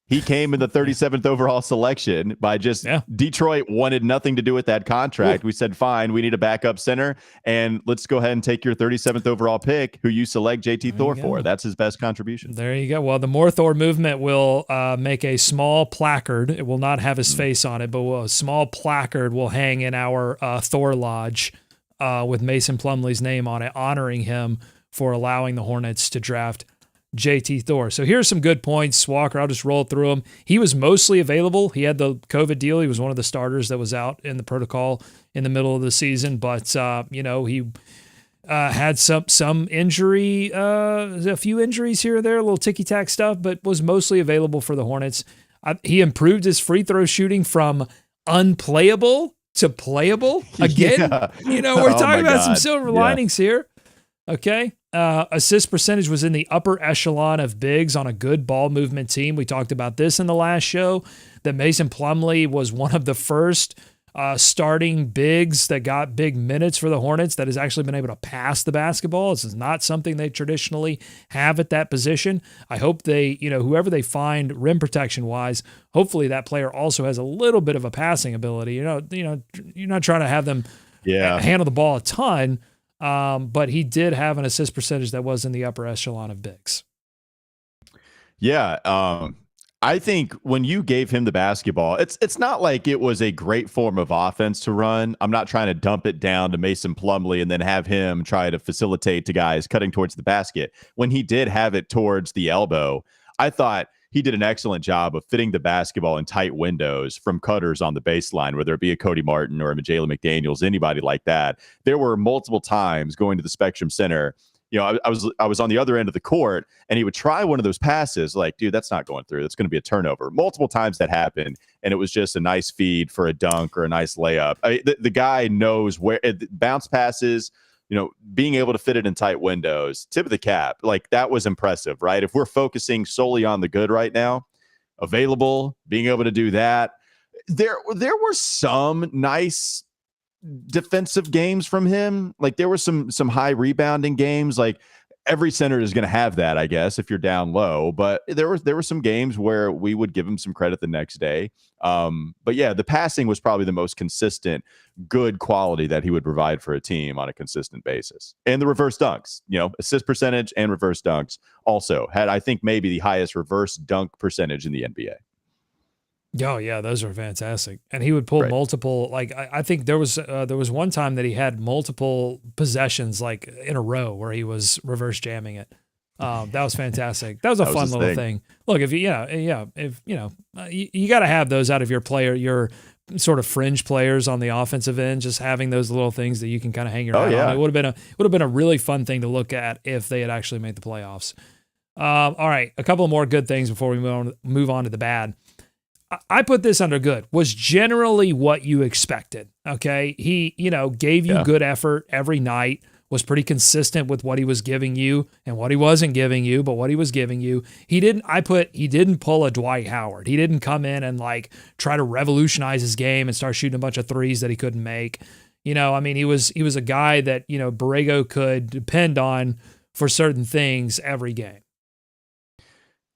He came in the 37th overall selection by just Detroit wanted nothing to do with that contract. We said, fine, we need a backup center, and let's go ahead and take your 37th overall pick, who you select JT Thor for. That's his best contribution. There you go. Well, the more Thor movement will make a small placard. It will not have his face on it, but a small placard will hang in our Thor Lodge with Mason Plumlee's name on it, honoring him for allowing the Hornets to draft JT Thor. So here's some good points, Walker. I'll just roll through them. He was mostly available. He had the COVID deal. He was one of the starters that was out in the protocol in the middle of the season, but he had some injury, a few injuries here or there, a little ticky-tack stuff, but was mostly available for the Hornets. He improved his free throw shooting from unplayable to playable again. We're talking about some silver linings here. Okay. Assist percentage was in the upper echelon of bigs on a good ball movement team. We talked about this in the last show, that Mason Plumlee was one of the first starting bigs that got big minutes for the Hornets that has actually been able to pass the basketball. This is not something they traditionally have at that position. I hope they, whoever they find rim protection wise, hopefully that player also has a little bit of a passing ability. You're not trying to have them handle the ball a ton. But he did have an assist percentage that was in the upper echelon of bigs. Yeah. I think when you gave him the basketball, it's not like it was a great form of offense to run. I'm not trying to dump it down to Mason Plumlee and then have him try to facilitate to guys cutting towards the basket. When he did have it towards the elbow, I thought he did an excellent job of fitting the basketball in tight windows from cutters on the baseline, whether it be a Cody Martin or a Jalen McDaniels, anybody like that. There were multiple times going to the Spectrum Center. I was on the other end of the court, and he would try one of those passes. Like, dude, that's not going through. That's going to be a turnover. Multiple times that happened, and it was just a nice feed for a dunk or a nice layup. The guy knows where bounce passes. Being able to fit it in tight windows, tip of the cap, like that was impressive, right? If we're focusing solely on the good right now, available, being able to do that, there were some nice defensive games from him. Like there were some high rebounding games. Like every center is going to have that, I guess, if you're down low. But there were some games where we would give him some credit the next day. But yeah, the passing was probably the most consistent, good quality that he would provide for a team on a consistent basis. And the reverse dunks, assist percentage and reverse dunks also had, I think, maybe the highest reverse dunk percentage in the NBA. Oh yeah, those are fantastic. And he would pull multiple, like I think there was one time that he had multiple possessions like in a row where he was reverse jamming it. That was fantastic. That was a fun little thing. Look, if you got to have those out of your sort of fringe players on the offensive end, just having those little things that you can kind of hang your hat on. It would have been a really fun thing to look at if they had actually made the playoffs. All right, a couple of more good things before we move on to the bad. I put this under good, was generally what you expected. Okay. He, gave you good effort every night, was pretty consistent with what he was giving you and what he wasn't giving you, but what he was giving you. He didn't pull a Dwight Howard. He didn't come in and like try to revolutionize his game and start shooting a bunch of threes that he couldn't make. You know, I mean, he was a guy that, you know, Borrego could depend on for certain things every game.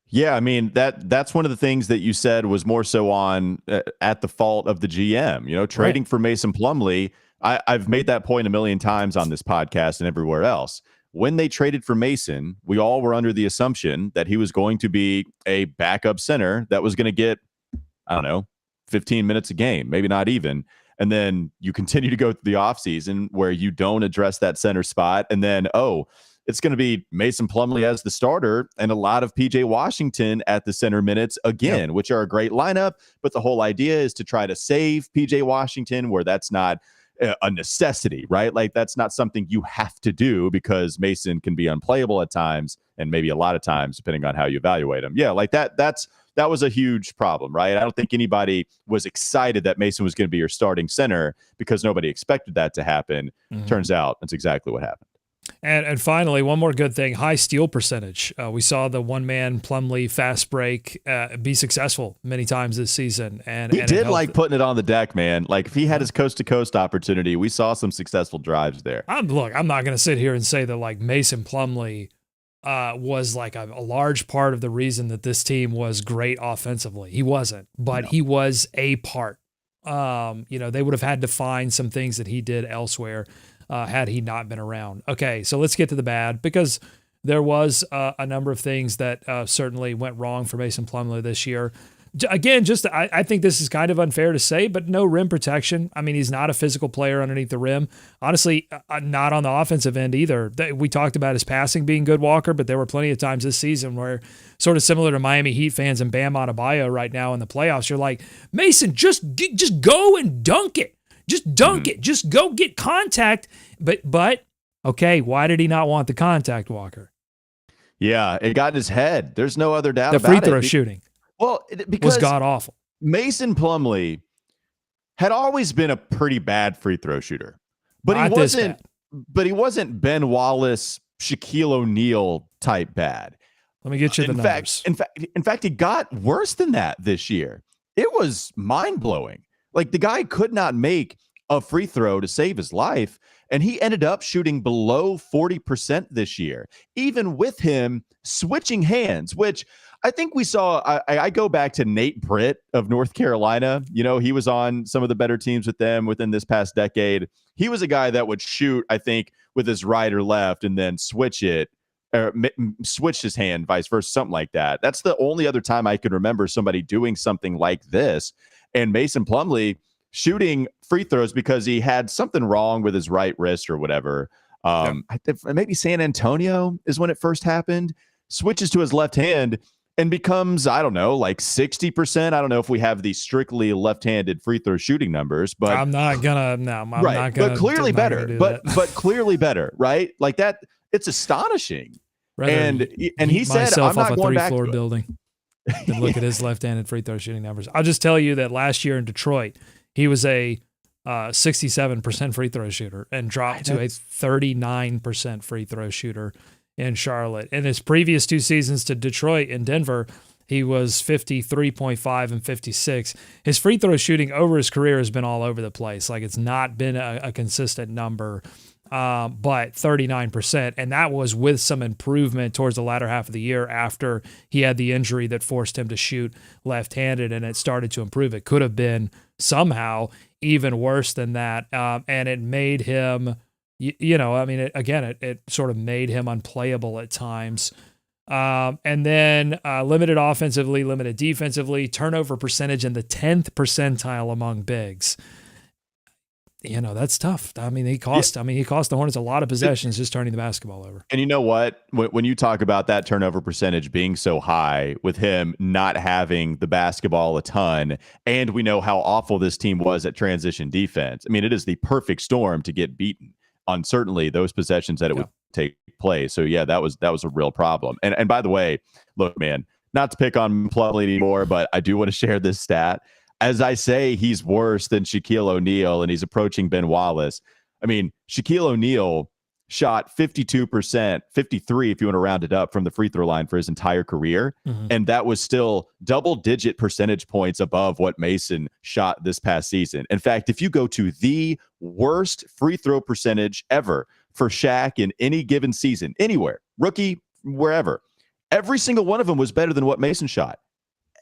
Yeah, I mean, that's one of the things that you said was more so on at the fault of the GM. You know, trading for Mason Plumlee. I've made that point a million times on this podcast and everywhere else. When they traded for Mason, we all were under the assumption that he was going to be a backup center that was going to get, I don't know, 15 minutes a game, maybe not even. And then you continue to go through the offseason where you don't address that center spot. And then, it's going to be Mason Plumlee as the starter and a lot of PJ Washington at the center minutes again, which are a great lineup. But the whole idea is to try to save PJ Washington where that's not a necessity, right? Like that's not something you have to do because Mason can be unplayable at times and maybe a lot of times, depending on how you evaluate him. Yeah, like that was a huge problem, right? I don't think anybody was excited that Mason was going to be your starting center because nobody expected that to happen. Turns out that's exactly what happened. And finally, one more good thing, high steal percentage. We saw the one-man Plumlee fast break be successful many times this season. And he did like putting it on the deck, man. Like if he had his coast-to-coast opportunity, we saw some successful drives there. I'm not going to sit here and say that like Mason Plumlee was like a large part of the reason that this team was great offensively. He wasn't, but he was a part. You know, they would have had to find some things that he did elsewhere had he not been around. Okay, so let's get to the bad because there was a number of things that certainly went wrong for Mason Plumlee this year. Again, I think this is kind of unfair to say, but no rim protection. I mean, he's not a physical player underneath the rim. Honestly, not on the offensive end either. We talked about his passing being good, Walker, but there were plenty of times this season where, sort of similar to Miami Heat fans and Bam Adebayo right now in the playoffs, you're like, Mason, just go and dunk it. Just dunk it. Just go get contact. But okay, why did he not want the contact, Walker? Yeah, it got in his head. There's no other doubt the about it. The free throw shooting. Well, because was god awful. Mason Plumlee had always been a pretty bad free throw shooter, but he wasn't Ben Wallace, Shaquille O'Neal type bad. Let me get you the numbers. In fact, he got worse than that this year. It was mind blowing. Like the guy could not make a free throw to save his life, and he ended up shooting below 40% this year, even with him switching hands, which I think we saw. I go back to Nate Britt of North Carolina. You know, he was on some of the better teams with them within this past decade. He was a guy that would shoot, I think, with his right or left and then switch it, or switch his hand, vice versa, something like that. That's the only other time I can remember somebody doing something like this. And Mason Plumlee shooting free throws because he had something wrong with his right wrist or whatever. Maybe San Antonio is when it first happened. Switches to his left hand and becomes, I don't know, like 60%. I don't know if we have the strictly left-handed free throw shooting numbers, but I'm not gonna. No, I'm right. not gonna. But clearly better. But clearly better, right? Like that. It's astonishing. And he said, "I'm not going back to 3-floor building." And look at his left-handed free throw shooting numbers. I'll just tell you that last year in Detroit, he was a 67% free throw shooter and dropped to a 39% free throw shooter in Charlotte. In his previous two seasons to Detroit and Denver, he was 53.5 and 56. His free throw shooting over his career has been all over the place. Like it's not been a consistent number. But 39%, and that was with some improvement towards the latter half of the year after he had the injury that forced him to shoot left-handed, and it started to improve. It could have been somehow even worse than that, and it made him, it sort of made him unplayable at times. And then limited offensively, limited defensively, turnover percentage in the 10th percentile among bigs. You know, that's tough. I mean, he cost the Hornets a lot of possessions just turning the basketball over. And you know what? When you talk about that turnover percentage being so high with him not having the basketball a ton, and we know how awful this team was at transition defense. I mean, it is the perfect storm to get beaten on certainly those possessions that it would take place. So yeah, that was a real problem. And by the way, look, man, not to pick on Plumlee anymore, but I do want to share this stat. As I say, he's worse than Shaquille O'Neal and he's approaching Ben Wallace. I mean, Shaquille O'Neal shot 52%, 53 if you want to round it up, from the free throw line for his entire career. And that was still double-digit percentage points above what Mason shot this past season. In fact, if you go to the worst free throw percentage ever for Shaq in any given season, anywhere, rookie, wherever, every single one of them was better than what Mason shot.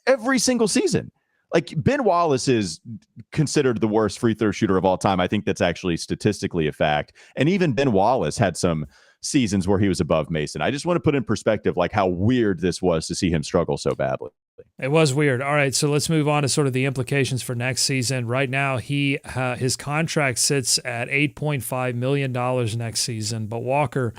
Every single season. Like, Ben Wallace is considered the worst free throw shooter of all time. I think that's actually statistically a fact. And even Ben Wallace had some seasons where he was above Mason. I just want to put in perspective, like, how weird this was to see him struggle so badly. It was weird. All right, so let's move on to sort of the implications for next season. Right now, his contract sits at $8.5 million next season, but Walker,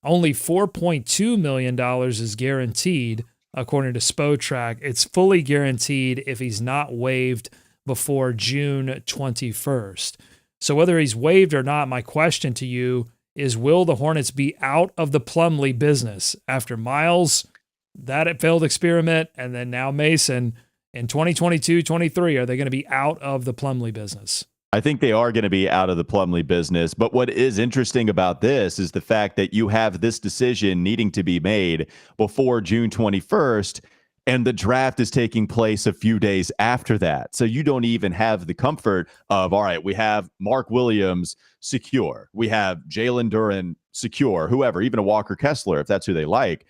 only $4.2 million is guaranteed. According to Spotrac, it's fully guaranteed if he's not waived before June 21st. So whether he's waived or not, my question to you is, will the Hornets be out of the Plumlee business after Miles, that failed experiment, and then now Mason in 2022-23? Are they going to be out of the Plumlee business? I think they are going to be out of the Plumlee business. But what is interesting about this is the fact that you have this decision needing to be made before June 21st, and the draft is taking place a few days after that. So you don't even have the comfort of, all right, we have Mark Williams secure. We have Jalen Duren secure, whoever, even a Walker Kessler, if that's who they like.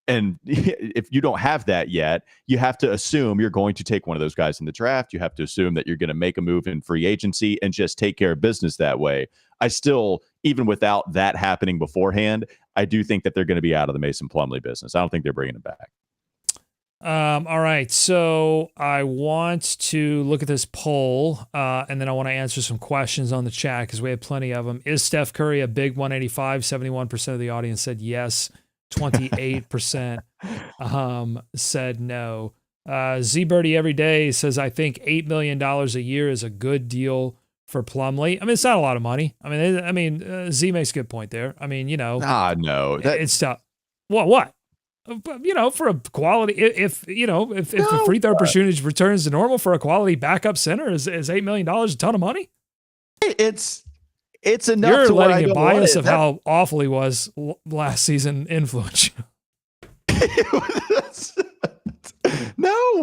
And if you don't have that yet, you have to assume you're going to take one of those guys in the draft. You have to assume that you're going to make a move in free agency and just take care of business that way. I still, even without that happening beforehand, I do think that they're going to be out of the Mason Plumlee business. I don't think they're bringing him back. All right, so I want to look at this poll, and then I want to answer some questions on the chat because we have plenty of them. Is Steph Curry a big 185? 71% of the audience said yes. 28% said no. Z Birdie every day says, I think $8 million a year is a good deal for Plumlee. I mean, it's not a lot of money. I mean, Z makes a good point there. I mean, No. It's tough. What? For a quality, if the free throw percentage returns to normal for a quality backup center, is $8 million a ton of money? It's enough. You're to letting where a bias of how awful he was last season influence you. No,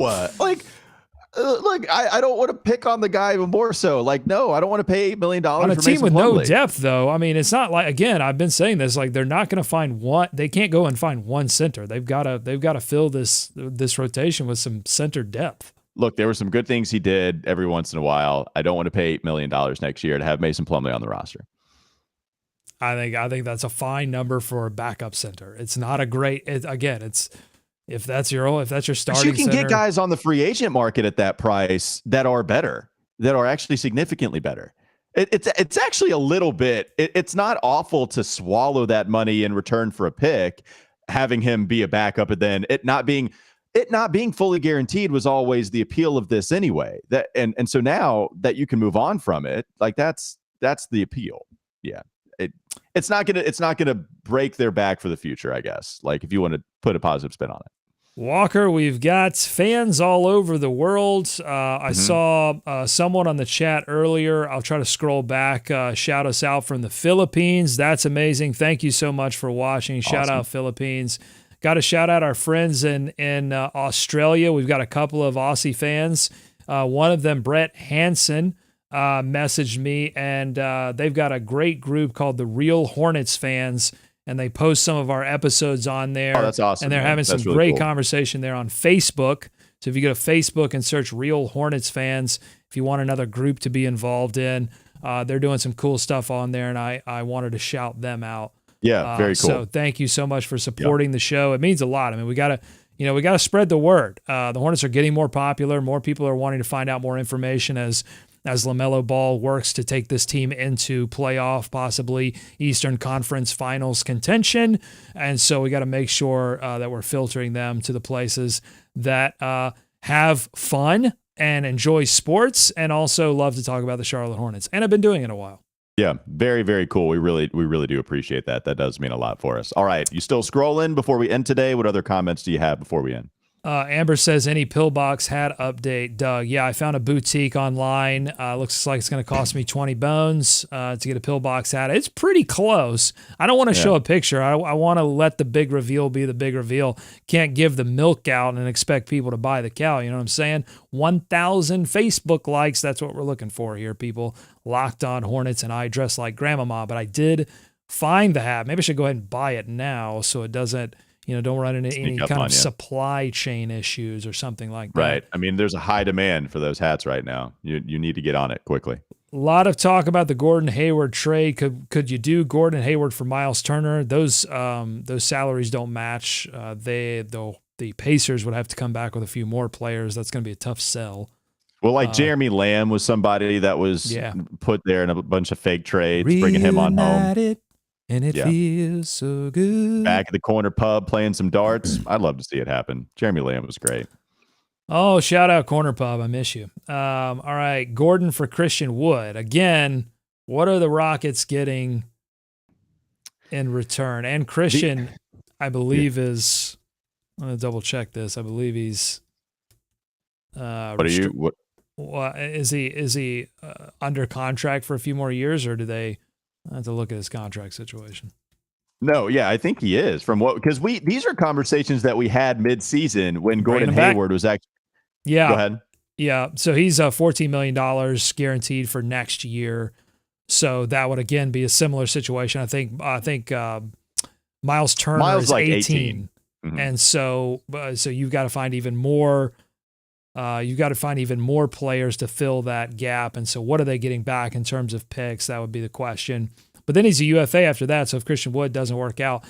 look, I don't want to pick on the guy even more so. Like, no, I don't want to pay $8 million on a for team Mason with Plumlee. no depth, though. I mean, it's not like, again, I've been saying this, like, they're not going to find one. They can't go and find one center. They've got to fill this rotation with some center depth. Look, there were some good things he did every once in a while. I don't want to pay $8 million next year to have Mason Plumlee on the roster. I think that's a fine number for a backup center. It's not a great. If that's your starting, but you can center, get guys on the free agent market at that price that are better, that are actually significantly better. It's actually a little bit. It's not awful to swallow that money in return for a pick, having him be a backup, and then it not being fully guaranteed was always the appeal of this anyway. That and so now that you can move on from it, like that's the appeal. Yeah. It's not gonna break their back for the future, I guess. Like, if you want to put a positive spin on it. Walker, we've got fans all over the world. I saw someone on the chat earlier. I'll try to scroll back. Shout us out from the Philippines. That's amazing. Thank you so much for watching. Shout out Philippines. Got to shout out our friends in Australia. We've got a couple of Aussie fans. One of them, Brett Hansen, messaged me, and they've got a great group called the Real Hornets Fans, and they post some of our episodes on there. Oh, that's awesome. And they're having some really great cool conversation there on Facebook. So if you go to Facebook and search Real Hornets Fans, if you want another group to be involved in, they're doing some cool stuff on there, and I wanted to shout them out. Yeah, very cool. So thank you so much for supporting the show. It means a lot. I mean, we gotta spread the word. The Hornets are getting more popular. More people are wanting to find out more information as LaMelo Ball works to take this team into playoff, possibly Eastern Conference Finals contention. And so we got to make sure that we're filtering them to the places that have fun and enjoy sports and also love to talk about the Charlotte Hornets. And I've been doing it a while. Yeah, very, very cool. We really do appreciate that. That does mean a lot for us. All right, you still scrolling before we end today? What other comments do you have before we end? Amber says, any pillbox hat update, Doug? Yeah, I found a boutique online. Looks like it's going to cost me 20 bones to get a pillbox hat. It's pretty close. I don't want to show a picture. I want to let the big reveal be the big reveal. Can't give the milk out and expect people to buy the cow. You know what I'm saying? 1,000 Facebook likes. That's what we're looking for here, people. Locked on Hornets, and I dress like grandmama. But I did find the hat. Maybe I should go ahead and buy it now so it doesn't, don't run into any kind of supply chain issues or something like that. Right. I mean, there's a high demand for those hats right now. You need to get on it quickly. A lot of talk about the Gordon Hayward trade. Could you do Gordon Hayward for Miles Turner? Those salaries don't match. The Pacers would have to come back with a few more players. That's going to be a tough sell. Well, Jeremy Lamb was somebody that was put there in a bunch of fake trades, bringing him on home. And it feels so good. Back at the corner pub playing some darts. I'd love to see it happen. Jeremy Lamb was great. Oh, shout out Corner Pub. I miss you. All right. Gordon for Christian Wood. Again, what are the Rockets getting in return? And Christian, I believe, is, I'm going to double check this. I believe he's. What is he under contract for a few more years, or do they? I have to look at his contract situation. No, yeah, I think he is. Because these are conversations that we had mid-season when Gordon Hayward was actually. Yeah. Go ahead. Yeah. So he's $14 million guaranteed for next year. So that would again be a similar situation. I think Miles Turner is like 18. Mm-hmm. And so you've got to find even more. You've got to find even more players to fill that gap. And so what are they getting back in terms of picks? That would be the question. But then he's a UFA after that. So if Christian Wood doesn't work out,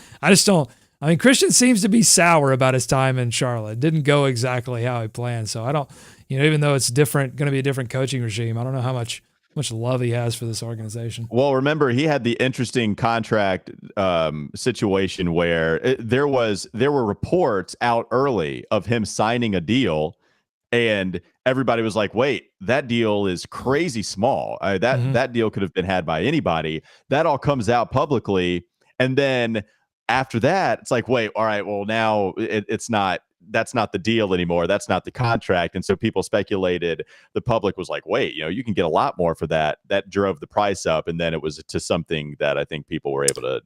Christian seems to be sour about his time in Charlotte. It didn't go exactly how he planned. So I don't, even though it's going to be a different coaching regime, I don't know how much love he has for this organization. Well, remember, he had the interesting contract situation where there were reports out early of him signing a deal. And everybody was like, wait, that deal is crazy small. That deal could have been had by anybody. That all comes out publicly. And then after that, it's like, wait, all right, well, now that's not the deal anymore. That's not the contract. And so people speculated, the public was like, wait, you can get a lot more for that. That drove the price up. And then it was to something that I think people were able to,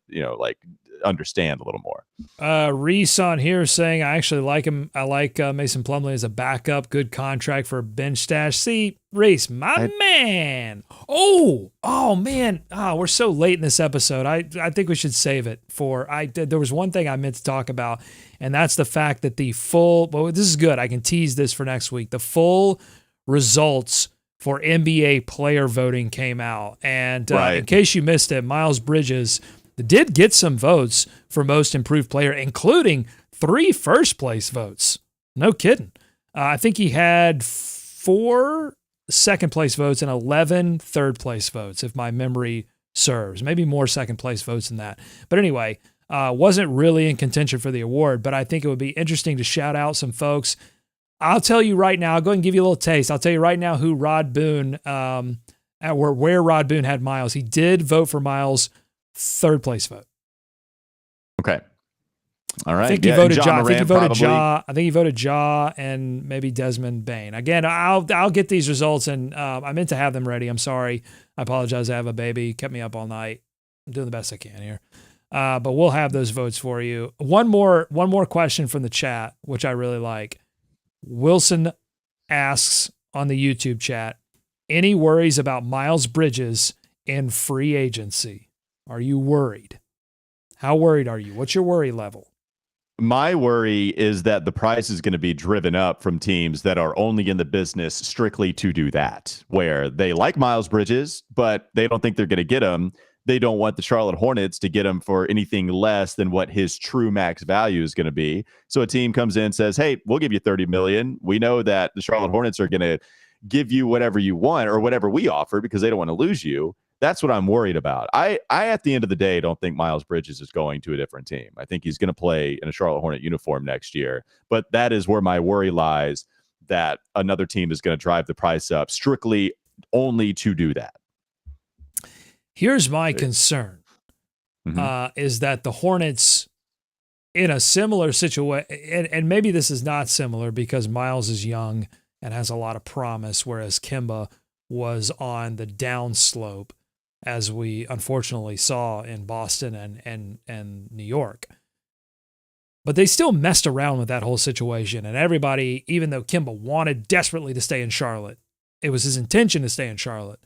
understand a little more. Reese on here saying, I actually like him. I like Mason Plumlee as a backup. Good contract for a bench stash. See, Reese, man. Oh man. We're so late in this episode. I think we should save it for, there was one thing I meant to talk about, and that's the fact that this is good. I can tease this for next week. The full results for NBA player voting came out. And in case you missed it, Miles Bridges did get some votes for most improved player, including 3 first-place votes. No kidding. I think he had 4 second-place votes and 11 third-place votes, if my memory serves. Maybe more second-place votes than that. But anyway, wasn't really in contention for the award, but I think it would be interesting to shout out some folks. I'll tell you right now, I'll go ahead and give you a little taste. I'll tell you right now who Rod Boone, where Rod Boone had Miles. He did vote for Miles' third place vote. Okay. All right. I think he voted Ja. I think he voted Ja and maybe Desmond Bain. Again, I'll get these results, and I meant to have them ready. I'm sorry. I apologize. I have a baby. Kept me up all night. I'm doing the best I can here. But we'll have those votes for you. One more question from the chat, which I really like. Wilson asks on the YouTube chat, any worries about Miles Bridges in free agency? Are you worried? How worried are you? What's your worry level? My worry is that the price is going to be driven up from teams that are only in the business strictly to do that, where they like Miles Bridges, but they don't think they're going to get him. They don't want the Charlotte Hornets to get him for anything less than what his true max value is going to be. So a team comes in and says, hey, we'll give you $30 million. We know that the Charlotte Hornets are going to give you whatever you want or whatever we offer because they don't want to lose you. That's what I'm worried about. I at the end of the day, don't think Miles Bridges is going to a different team. I think he's going to play in a Charlotte Hornet uniform next year. But that is where my worry lies, that another team is going to drive the price up strictly only to do that. Here's my concern, is that the Hornets in a similar situation, and maybe this is not similar because Miles is young and has a lot of promise, whereas Kemba was on the downslope, as we unfortunately saw in Boston and New York. But they still messed around with that whole situation, and everybody, even though Kemba wanted desperately to stay in Charlotte, it was his intention to stay in Charlotte,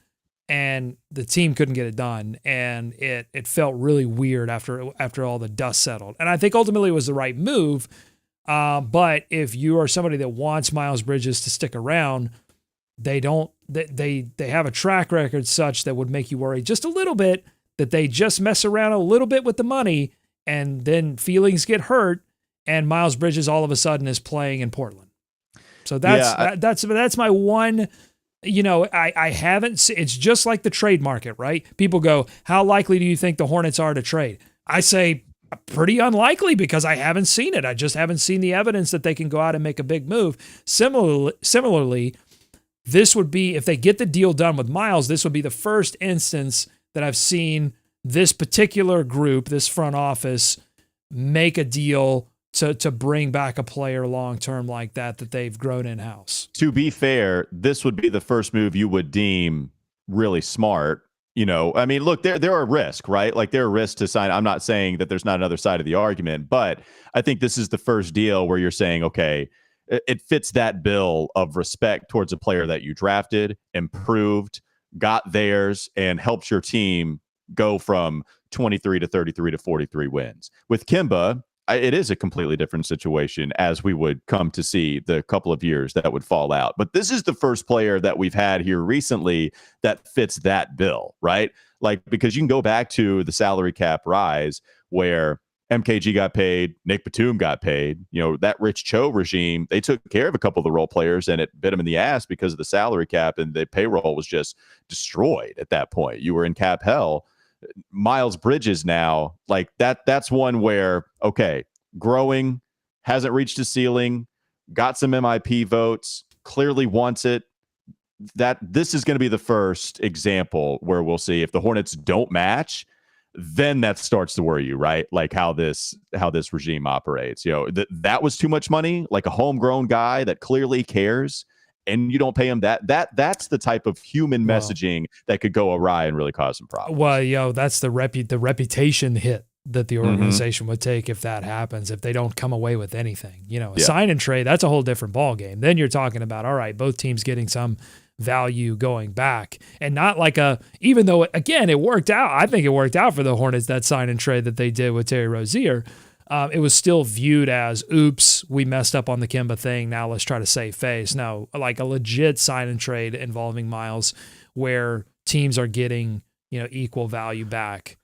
and the team couldn't get it done, and it felt really weird after all the dust settled. And I think ultimately it was the right move, but if you are somebody that wants Miles Bridges to stick around, they have a track record such that would make you worry just a little bit that they just mess around a little bit with the money, and then feelings get hurt, and Miles Bridges all of a sudden is playing in Portland. So that's my one. I haven't seen, it's just like the trade market, right? People go, how likely do you think the Hornets are to trade? I say pretty unlikely because I haven't seen it. I just haven't seen the evidence that they can go out and make a big move. Similarly, this would be, if they get the deal done with Miles, this would be the first instance that I've seen this particular group, this front office, make a deal to bring back a player long-term like that they've grown in-house. To be fair, this would be the first move you would deem really smart. I mean, look, there are risks, right? Like there are risks to sign. I'm not saying that there's not another side of the argument, but I think this is the first deal where you're saying, okay, it fits that bill of respect towards a player that you drafted, improved, got theirs, and helps your team go from 23 to 33 to 43 wins. With Kemba, it is a completely different situation, as we would come to see the couple of years that would fall out. But this is the first player that we've had here recently that fits that bill, right? Like, because you can go back to the salary cap rise where MKG got paid, Nick Batum got paid. That Rich Cho regime, they took care of a couple of the role players, and it bit them in the ass because of the salary cap, and the payroll was just destroyed at that point. You were in cap hell. Miles Bridges now, like that's one where, okay, growing, hasn't reached a ceiling, got some MIP votes, clearly wants it. That this is going to be the first example where we'll see if the Hornets don't match, then that starts to worry you, right? Like how this regime operates. That was too much money, like a homegrown guy that clearly cares, and you don't pay him that's the type of human messaging that could go awry and really cause some problems. Well, that's the reputation hit that the organization would take if that happens, if they don't come away with anything. Sign and trade, that's a whole different ball game. Then you're talking about, all right, both teams getting some value going back, and not like even though, again, it worked out. I think it worked out for the Hornets, that sign and trade that they did with Terry Rozier. It was still viewed as, oops, we messed up on the Kemba thing. Now let's try to save face. No, like a legit sign and trade involving Miles where teams are getting, equal value back.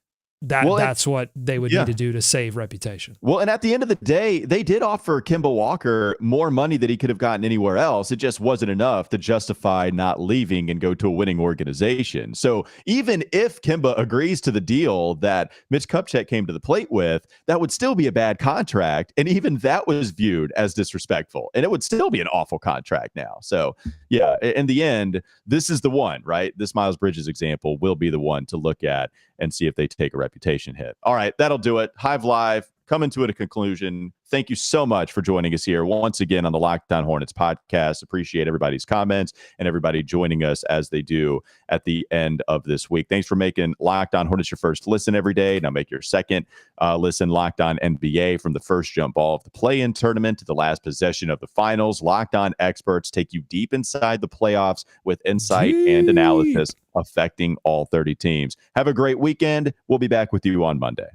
That's what they would need to do to save reputation. Well, and at the end of the day, they did offer Kemba Walker more money than he could have gotten anywhere else. It just wasn't enough to justify not leaving and go to a winning organization. So even if Kemba agrees to the deal that Mitch Kupchak came to the plate with, that would still be a bad contract. And even that was viewed as disrespectful. And it would still be an awful contract now. So, yeah, in the end, this is the one, right? This Miles Bridges example will be the one to look at and see if they take a reputation hit. All right, that'll do it. Hive Live coming to a conclusion. Thank you so much for joining us here once again on the Locked On Hornets podcast. Appreciate everybody's comments and everybody joining us as they do at the end of this week. Thanks for making Locked On Hornets your first listen every day. Now make your second listen Locked On NBA, from the first jump ball of the play-in tournament to the last possession of the finals. Locked On experts take you deep inside the playoffs with insight and analysis affecting all 30 teams. Have a great weekend. We'll be back with you on Monday.